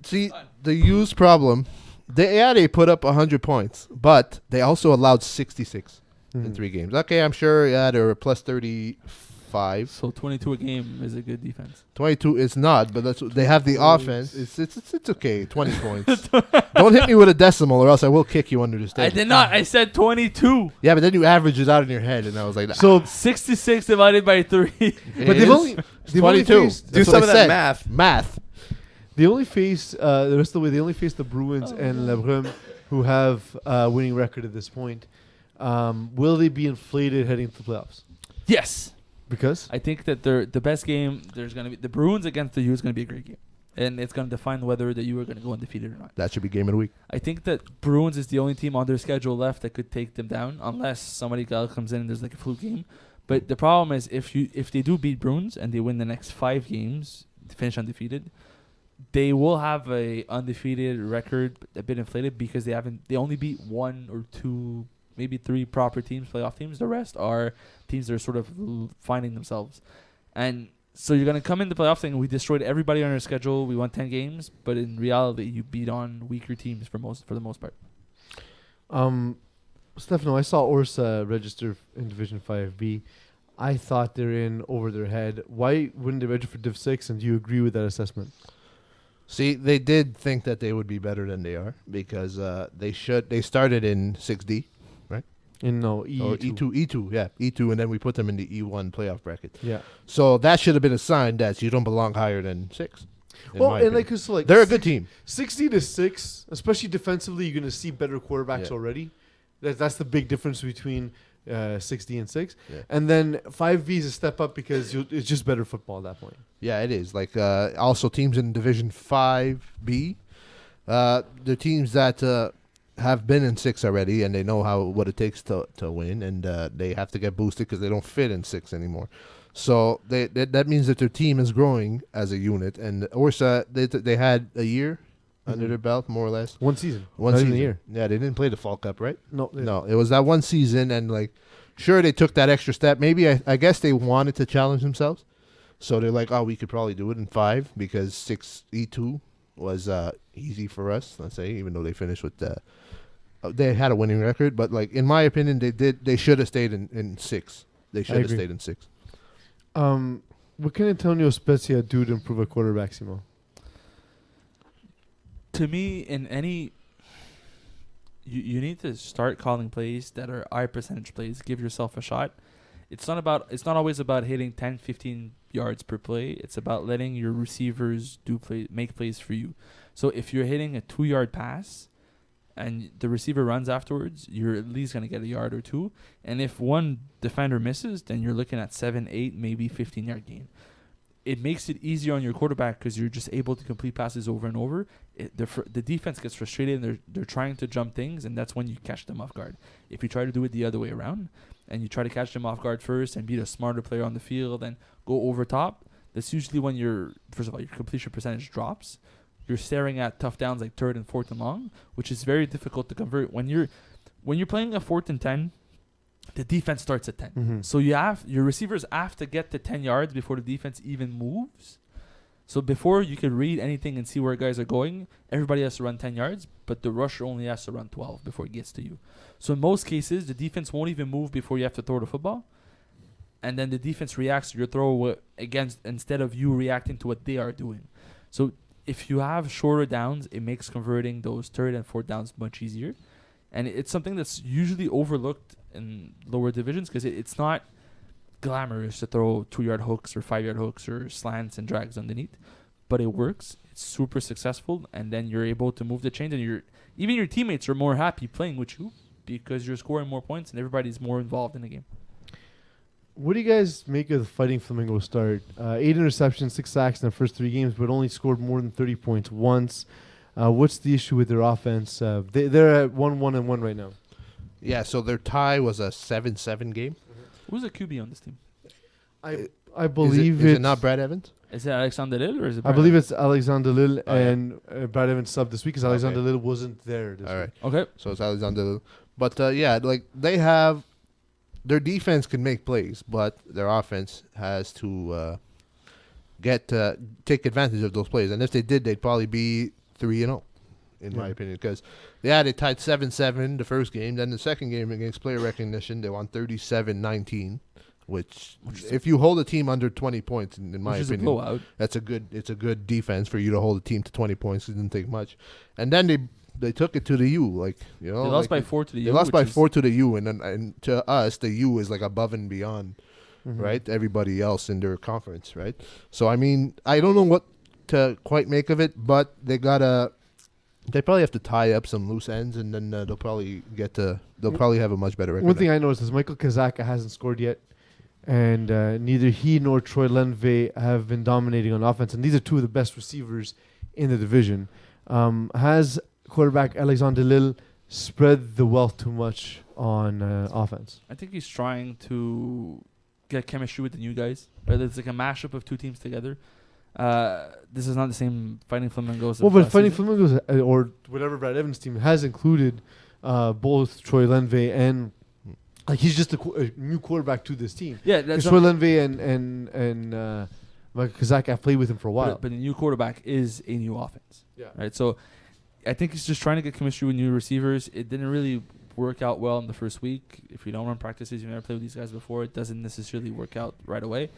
B: see the U's problem. They put up 100 points, but they also allowed 66 in 3 games. Okay, I'm sure. Yeah, they were plus 35.
C: So 22 a game is a good defense.
B: 22 is not, but that's they have the offense. It's okay. 20 points. Don't hit me with a decimal, or else I will kick you under the
C: I
B: stage.
C: did not. I said 22.
B: Yeah, but then you average it out in your head, and I was like,
A: So
C: 66 divided by 3.
B: it
A: but they've
B: is
A: only
B: 22.
A: faced-
B: That's
D: Do
B: what
D: some
B: I
D: of that
B: said.
D: math.
B: Math.
A: They only face the rest of the way. They only face the Bruins and Le Brun, who have a winning record at this point. Will they be inflated heading to the playoffs?
C: Yes.
A: Because
C: I think that the best game there's gonna be the Bruins against the U is gonna be a great game, and it's gonna define whether the U are gonna go undefeated or not.
B: That should be game of the week.
C: I think that Bruins is the only team on their schedule left that could take them down, unless somebody else comes in and there's like a fluke game. But the problem is if they do beat Bruins and they win the next 5 games to finish undefeated, they will have a undefeated record, a bit inflated because they only beat 1 or 2, maybe 3 proper teams, playoff teams. The rest are teams that are sort of finding themselves. And so you're going to come in the playoff saying we destroyed everybody on our schedule, we won 10 games, but in reality you beat on weaker teams for the most part.
A: Stefano, I saw Orsa register in Division 5B. I thought they're in over their head. Why wouldn't they register for Div 6, and do you agree with that assessment?
B: See, they did think that they would be better than they are because they started in 6D, right?
A: In E2.
B: Or E2, yeah, E2, and then we put them in the E1 playoff bracket.
A: Yeah.
B: So that should have been a sign that you don't belong higher than 6.
A: Well, and like, cause
B: they're a good team.
A: 60 to 6, especially defensively, you're gonna see better quarterbacks
B: Yeah.
A: already. That's the big difference between 60 and 6.
B: Yeah.
A: And then 5V is a step up because it's just better football at that point.
B: Yeah, it is. Like also teams in Division 5B, the teams that have been in 6 already and they know what it takes to win, and they have to get boosted because they don't fit in 6 anymore. So that means that their team is growing as a unit. And Orsa, they had a year under their belt, more or less.
A: One season.
B: One
A: Not
B: season.
A: even a year.
B: Yeah, they didn't play the Fall Cup, right?
A: No.
B: No, it was that one season, and like, sure, they took that extra step. Maybe I guess they wanted to challenge themselves, so they're like, oh, we could probably do it in 5 because 6 E2 was easy for us. Let's say, even though they finished with they had a winning record, but like in my opinion, they should have stayed in 6. They should have stayed in 6.
A: What can Antonio Spezia do to improve a quarterback, Simo?
C: To me, in any, you need to start calling plays that are high percentage plays. Give yourself a shot. It's not always about hitting 10, 15 yards per play. It's about letting your receivers make plays for you. So if you're hitting a 2-yard pass and the receiver runs afterwards, you're at least going to get a yard or 2. And if one defender misses, then you're looking at 7, 8, maybe 15-yard gain. It makes it easier on your quarterback because you're just able to complete passes over and over. The defense gets frustrated and they're trying to jump things, and that's when you catch them off guard. If you try to do it the other way around and you try to catch them off guard first and beat a smarter player on the field and go over top, that's usually when your completion percentage drops. You're staring at tough downs like 3rd and 4th and long, which is very difficult to convert. When you're playing a 4th and 10, the defense starts at 10.
A: Mm-hmm.
C: So your receivers have to get to 10 yards before the defense even moves. So before you can read anything and see where guys are going, everybody has to run 10 yards, but the rusher only has to run 12 before it gets to you. So in most cases, the defense won't even move before you have to throw the football. And then the defense reacts to your throw instead of you reacting to what they are doing. So if you have shorter downs, it makes converting those 3rd and 4th downs much easier. And it's something that's usually overlooked in lower divisions because it's not glamorous to throw 2-yard hooks or 5-yard hooks or slants and drags underneath, but it works. It's super successful, and then you're able to move the chains, and even your teammates are more happy playing with you because you're scoring more points and everybody's more involved in the game.
A: What do you guys make of the Fighting Flamingo start? 8 interceptions, 6 sacks in the first 3 games, but only scored more than 30 points once. What's the issue with their offense? They're at 1-1-1 right now.
B: Yeah, so their tie was a 7-7 game.
C: Who's the QB on this team?
A: I believe
B: is it not Brad Evans?
C: Is it Alexander Lille or is it
A: I believe it's Alexander Lille
B: Oh, yeah.
A: and Brad Evans subbed this week because Alexander Lille wasn't there this
B: All
A: week.
B: right.
C: Okay.
B: So it's Alexander Lille. But yeah, like they have their defense can make plays, but their offense has to take advantage of those plays. And if they did, they'd probably be 3-0, in my opinion. Because they tied 7-7 the first game. Then the second game against player recognition, they won 37-19. Which if you hold a team under 20 points, in my
C: Which is
B: opinion,
C: a blowout.
B: it's a good defense for you to hold a team to 20 points. It didn't take much. And then they took it to the U, like
C: They lost by 4 to the U.
B: They lost by 4 to the U, and to us, the U is like above and beyond, right? Everybody else in their conference, right? So I mean, I don't know what to quite make of it, but they probably have to tie up some loose ends, and then they'll probably have a much better record.
A: One thing I noticed is Michael Kazaka hasn't scored yet, and neither he nor Troy Lenve have been dominating on offense, and these are 2 of the best receivers in the division. Has quarterback Alexander Lille spread the wealth too much on offense?
C: I think he's trying to get chemistry with the new guys. Whether it's like a mashup of 2 teams together. This is not the same Fighting Flamingos.
A: Well,
C: of
A: but
C: last
A: Fighting
C: season.
A: Flamingos or whatever Brad Evans team has included both Troy Lenve and like he's just a new quarterback to this team.
C: Yeah,
A: Because
C: that's
A: Troy Lenve and Mike Kazak have played with him for a while.
C: but the new quarterback is a new offense.
A: Yeah.
C: Right. So I think he's just trying to get chemistry with new receivers. It didn't really work out well in the first week. If you don't run practices, you've never played with these guys before, it doesn't necessarily work out right away.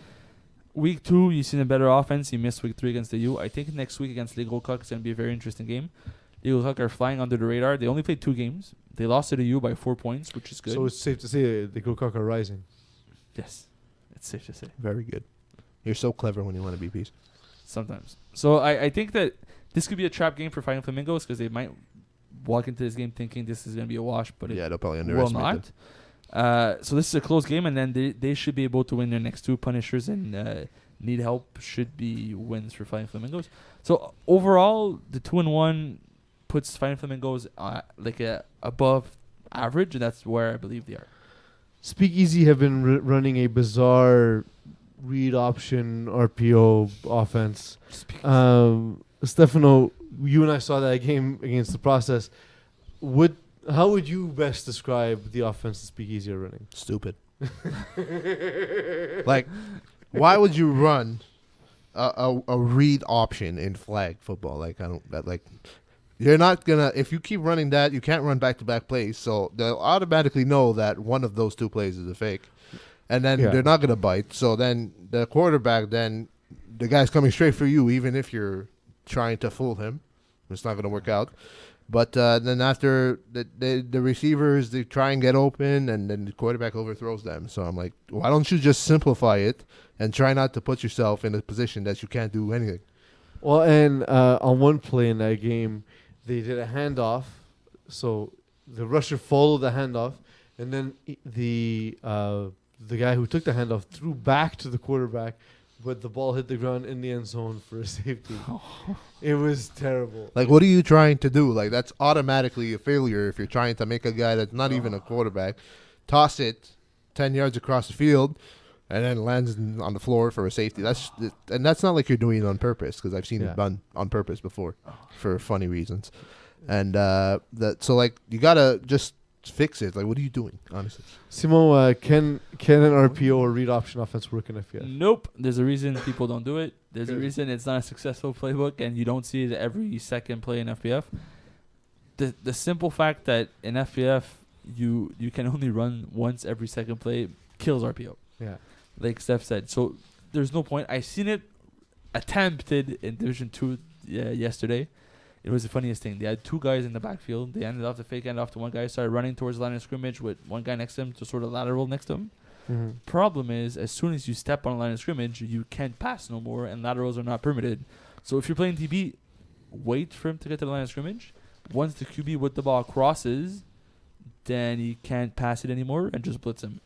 C: Week 2, you've seen a better offense. You missed week 3 against the U. I think next week against Legal Cuck is going to be a very interesting game. Legal Cuck are flying under the radar. They only played 2 games. They lost to the U by 4 points, which is good.
A: So it's safe to say the Gokak are rising.
C: Yes, it's safe to say.
B: Very good. You're so clever when you want to be Peeze.
C: Sometimes. So I think that this could be a trap game for Fighting Flamingos because they might walk into this game thinking this is going to be a wash, but
B: Yeah,
C: it
B: they'll probably
C: will
B: underestimate
C: not. So this is a close game, and then they should be able to win their next 2 punishers, and need help should be wins for Fighting Flamingos. So overall, the 2-1 puts Fighting Flamingos above average, and that's where I believe they are.
A: Speakeasy have been running a bizarre read option RPO offense. Stefano, you and I saw that game against the Process. How would you best describe the offense that Speakeasy are running?
B: Stupid. Like, why would you run a read option in flag football? Like, you're not gonna. If you keep running that, you can't run back-to-back plays. So they'll automatically know that one of those 2 plays is a fake, and then they're not gonna bite. So then the quarterback, the guy's coming straight for you, even if you're trying to fool him. It's not gonna work out. But then after the receivers, they try and get open, and then the quarterback overthrows them. So I'm like, why don't you just simplify it and try not to put yourself in a position that you can't do anything?
A: Well, and on one play in that game, they did a handoff. So the rusher followed the handoff, and then the guy who took the handoff threw back to the quarterback, but the ball hit the ground in the end zone for a safety. It was terrible.
B: Like, what are you trying to do? Like, that's automatically a failure if you're trying to make a guy that's not even a quarterback toss it 10 yards across the field and then lands on the floor for a safety. That's not like you're doing it on purpose, because I've seen it done on purpose before for funny reasons. And so like, you gotta just fix it. Like, what are you doing, honestly?
A: Simon, can an RPO or read option offense work in FPF?
C: Nope. There's a reason people don't do it. There's a reason it's not a successful playbook, and you don't see it every second play in FPF. The simple fact that in FPF you can only run once every second play kills RPO.
A: Yeah.
C: Like Steph said. So there's no point. I seen it attempted in Division 2 yesterday. It was the funniest thing. They had 2 guys in the backfield. They ended off the fake end off to one guy, started running towards the line of scrimmage with one guy next to him to sort of lateral next to him.
A: Mm-hmm.
C: Problem is, as soon as you step on a line of scrimmage, you can't pass no more, and laterals are not permitted. So if you're playing DB, wait for him to get to the line of scrimmage. Once the QB with the ball crosses, then he can't pass it anymore and just blitz him.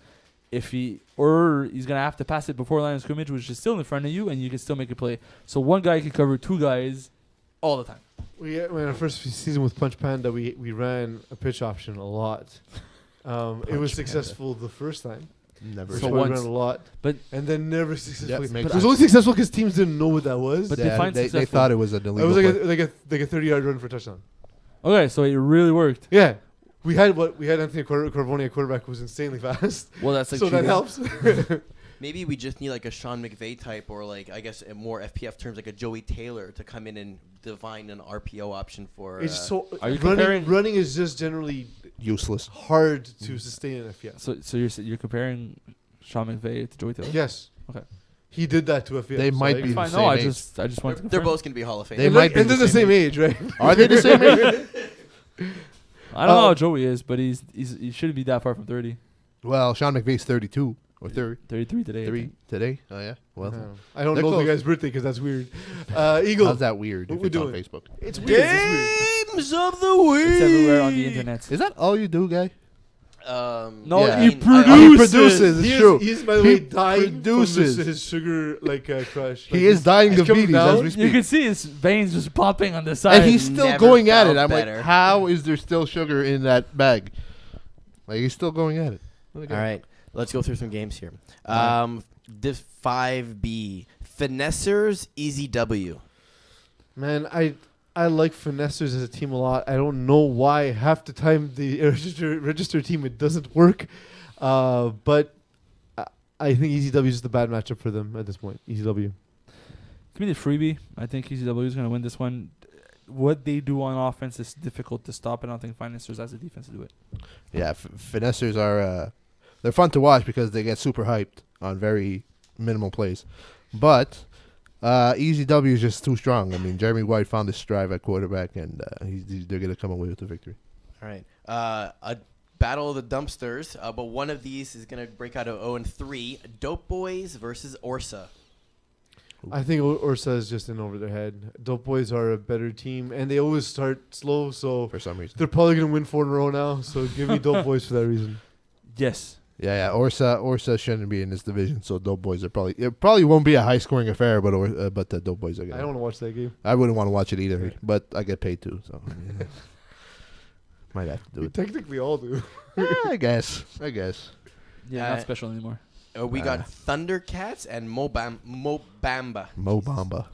C: He's gonna have to pass it before line of scrimmage, which is still in front of you, and you can still make a play. So one guy can cover 2 guys all the time.
A: In our first season with Punch Panda, we ran a pitch option a lot. It was successful the first time.
B: Never.
A: So
C: So
A: we
C: once-
A: ran a lot,
C: but-
A: and then never successfully.
B: makes
A: It was only successful because teams didn't know what that was.
C: But
B: Yeah,
C: define
B: they
C: successful.
B: thought it was an
A: It
B: illegal
A: was
B: play.
A: like a 30-yard run for a touchdown.
C: Okay, so it really worked.
A: Yeah, we had Anthony Corvoni, a quarterback who was insanely fast.
C: Well, that's like
A: So that
C: cheating.
A: helps.
D: Maybe we just need like a Sean McVay type, or like, I guess in more FPF terms, like a Joey Taylor to come in and define an RPO option for.
A: It's so
C: Are you comparing-
A: running is just generally
B: Useless.
A: hard to sustain in FPS.
C: So you're comparing Sean McVay to Joey Taylor?
A: Yes.
C: Okay.
A: He did that to FPS.
B: They might
A: like-
B: be
C: Fine.
B: the
C: No,
B: same
C: I
B: age.
C: just wanted to
D: They're
C: confirm.
D: both going to be Hall of Fame.
B: They
A: And
B: might be
A: and
B: the
A: they're the
B: same
A: same age, right?
B: Are they the same age?
C: I don't know how Joey is, but he shouldn't be that far from 30.
B: Well, Sean McVay's 32 or 30.
C: 33 today. I
B: 3
C: think.
B: today? Oh, yeah. Well,
A: I don't
B: They're
A: know
B: close.
A: the guy's birthday because that's weird. Eagle.
B: how's that weird
A: What
B: if
A: we
B: it's on
A: doing?
B: Facebook?
A: It's weird. It's weird.
D: Games of the week.
C: It's everywhere on the internet.
B: Is that all you do, guy?
C: No,
B: Yeah.
C: he
B: He
C: produces.
B: produces. It's
A: He
B: true.
A: He's by the
B: He
A: way dying
B: produces.
A: from his sugar crush.
B: He is dying of
A: coming
B: beaties
A: down.
B: as we
C: You
B: speak.
C: can see his veins just popping on the side.
B: And he's still
D: Never
B: going at it.
D: felt
B: I'm
D: better.
B: like, how is there still sugar in that bag? Like, he's still going at it.
D: All right, let's go through some games here. This 5B Finessers, Easy W.
A: Man, I like Finessers as a team a lot. I don't know why half the time the register team it doesn't work, but I think EasyW is the bad matchup for them at this point. EasyW.
C: Give me the freebie. I think ECW is going to win this one. What they do on offense is difficult to stop, and I don't think Financers has the defense to do it.
B: Yeah, finessers are they're fun to watch because they get super hyped on very minimal plays, but EasyW is just too strong. I mean, Jeremy White found his stride at quarterback, and they're going to come away with the victory.
D: All right. A battle of the dumpsters, but one of these is going to break out of 0-3. Dope Boys versus Orsa.
A: I think Ursa is just in over their head. Dope Boys are a better team, and they always start slow, so
B: For some reason.
A: they're probably going to win 4 in a row now. So give me Dope Boys for that reason.
C: Yes.
B: Yeah. Orsa shouldn't be in this division, so Dope Boys are probably. It probably won't be a high scoring affair, but the Dope Boys are
A: I
B: gonna.
A: don't want to watch that game.
B: I wouldn't want to watch it either,
A: Yeah.
B: but I get paid too, so might have to do
A: We
B: it.
A: technically all do.
B: I guess.
C: Yeah,
D: Uh,
C: not special anymore.
D: We got Thundercats and Mobamba.
B: Mo Bamba.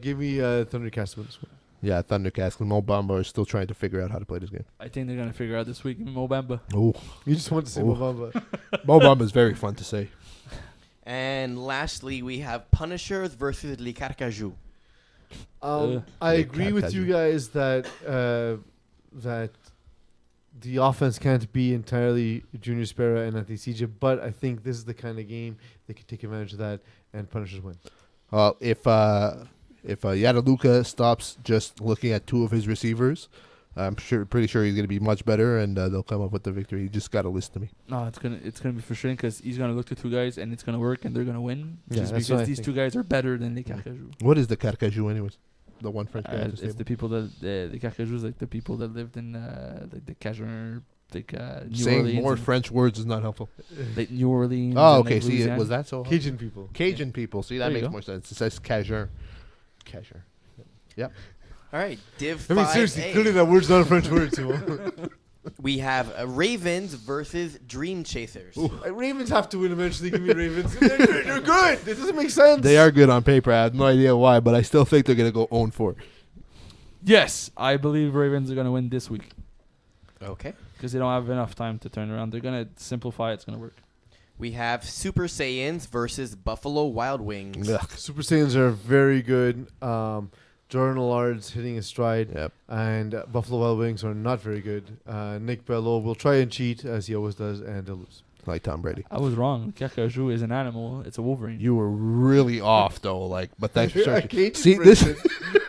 A: Give me Thundercats wins.
B: Yeah, Thundercats and Mo Bamba are still trying to figure out how to play this game.
C: I think they're going to figure out this week. Give me Mobamba.
B: Oh,
A: You just want to say
B: Oh.
A: Mobamba.
B: Mo Bamba is very fun to say.
D: And lastly, we have Punishers versus Les Carcajou.
A: I
B: They
A: agree
B: can't
A: with
B: touch
A: you
B: you.
A: guys that that the offense can't be entirely Junior Spera and Antisija, but I think this is the kind of game they could take advantage of that and Punishers win.
B: If Yadaluka stops just looking at 2 of his receivers, I'm pretty sure he's going to be much better, and they'll come up with the victory. You just got to listen to me.
C: No, it's gonna be frustrating because he's gonna look to 2 guys and it's gonna work and they're gonna win.
A: Yeah,
C: just
A: that's what I
C: because these
A: think.
C: 2 guys are better than the Carcajou.
B: What is the Carcajou, anyways? The one French guy. at the
C: It's
B: stable?
C: the people that the Carcajou is like the people that lived in like the Cajun, like New
B: Saying
C: Orleans,
B: more
C: and,
B: French words is not helpful.
C: like New Orleans.
B: Oh,
C: and,
B: okay.
C: like,
B: See,
C: Louisiana.
B: was that so hard?
A: Cajun people.
B: Cajun people. See, that
C: There you
B: makes
C: go.
B: more sense. It says Cajun.
D: All right, Div 5A.
A: I mean, seriously, clearly that word's not a French word, Timo.
D: We have Ravens versus Dream Chasers.
A: Ravens have to win eventually. Give me Ravens. They're good. It doesn't make sense.
B: They are good on paper. I have no idea why, but I still think they're going to go 0-4.
C: Yes, I believe Ravens are gonna win this week
D: Okay.
C: because they don't have enough time to turn around. They're gonna simplify. It's gonna work.
D: We have Super Saiyans versus Buffalo Wild Wings.
B: Ugh.
A: Super Saiyans are very good. Jordan Allard's hitting his stride,
B: Yep.
A: and Buffalo Wild Wings are not very good. Nick Bello will try and cheat as he always does, and they'll lose.
B: Like Tom Brady.
C: I was wrong. Carcajou is an animal. It's a Wolverine.
B: You were really off, though. But thanks for searching.
A: Cajun
B: See, this.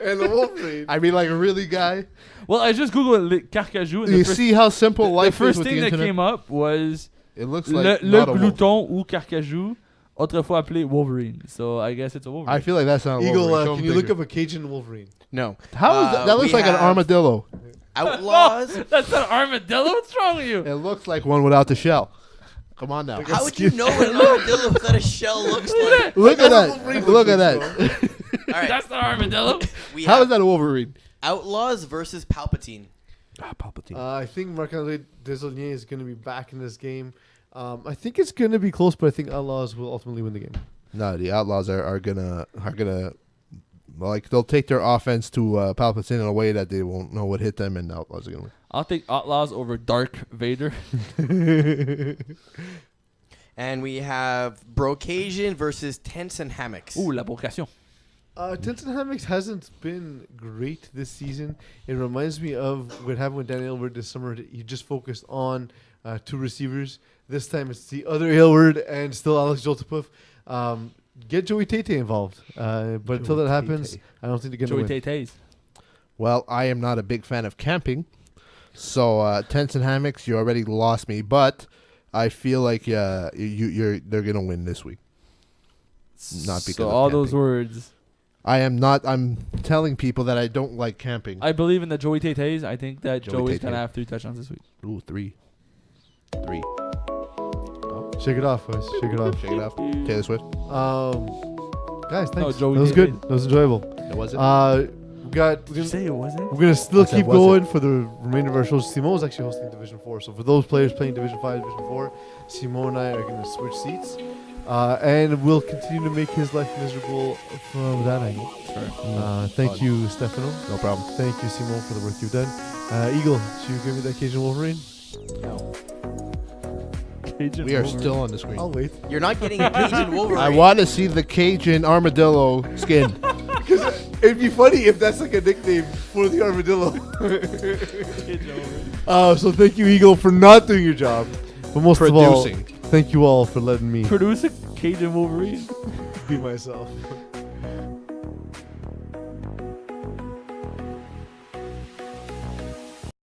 A: and the Wolverine.
B: I mean, like, really, guy?
C: Well, I just googled Carcajou. And
B: You
C: the first,
B: see how simple
C: the
B: life is
C: first
B: with
C: thing
B: the
C: that
B: internet?
C: came up was
B: It looks
C: le
B: like not a wolf.
C: glouton ou Carcajou, autrefois appelé Wolverine. So I guess it's a Wolverine.
B: I feel like that's not a
A: Eagle,
B: Wolverine. Show
A: can
B: him
A: you look
B: bigger.
A: up a Cajun Wolverine?
D: No.
B: How is that? That looks
D: we
B: like an
D: have
B: armadillo.
D: Outlaws.
C: That's an armadillo. What's wrong with you?
B: It looks like one without the shell. Come on now.
D: How would you know what an armadillo without a shell looks like?
B: Look at
A: That's
B: that.
A: Wolverine
B: Look at
A: looks,
B: that.
D: All right.
C: That's not armadillo.
D: We
B: How
D: have
B: is that a Wolverine?
D: Outlaws versus Palpatine.
B: Palpatine.
A: I think Marc-André Desaulniers is going to be back in this game. I think it's going to be close, but I think Outlaws will ultimately win the game.
B: No, the Outlaws are gonna like they'll take their offense to Palpatine in a way that they won't know what hit them, and the Outlaws are gonna win.
C: I'll take Outlaws over Dark Vader.
D: And we have Brocasian versus Tents and Hammocks.
C: Ooh, la vocation.
A: Tents and Hammocks hasn't been great this season. It reminds me of what happened with Danny Aylward this summer. He just focused on 2 receivers. This time it's the other Aylward and still Alex Joltepuff. Get Joey Tate involved. But until that happens,
B: Tate.
A: I don't think they're
C: Joey
A: going to win.
C: Tays.
B: Well, I am not a big fan of camping, so tents and hammocks, you already lost me. But I feel like they're gonna win this week. Not because
C: So
B: of
C: all those
B: camping.
C: words.
B: I am not. I'm telling people that I don't like camping.
C: I believe in the Joey Tays. I think that
B: Joey
C: Joey's
B: Tate.
C: gonna have 3 touchdowns this week.
B: Ooh, 3.
A: Shake it off, guys. Shake it off.
B: Shake it off. Taylor Swift.
A: Guys,
C: No,
A: thanks.
C: Joey
A: that was
C: Tate.
A: good. That was enjoyable.
B: That was it.
A: We're
C: Did you say it wasn't?
A: gonna still
B: I said
A: keep
B: was
A: going for the remainder of our shows. Simon is actually hosting Division 4, so for those players playing Division 5, Division 4, Simon and I are gonna switch seats. And will continue to make his life miserable from that angle. Thank you, Stefano.
B: No problem.
A: Thank you, Simon, for the work you've done. Eagle, should you give me that Cajun Wolverine?
C: Cajun
B: We are
C: Wolverine.
B: still on the screen.
A: I'll wait.
D: You're not getting a Cajun Wolverine.
B: I want to see the Cajun armadillo skin.
A: It'd be funny if that's like a nickname for the armadillo.
C: Cajun Wolverine.
A: So thank you, Eagle, for not doing your job. But most of all,
B: Producing.
A: thank you all for letting me
C: Produce a Cajun Wolverine.
A: be myself.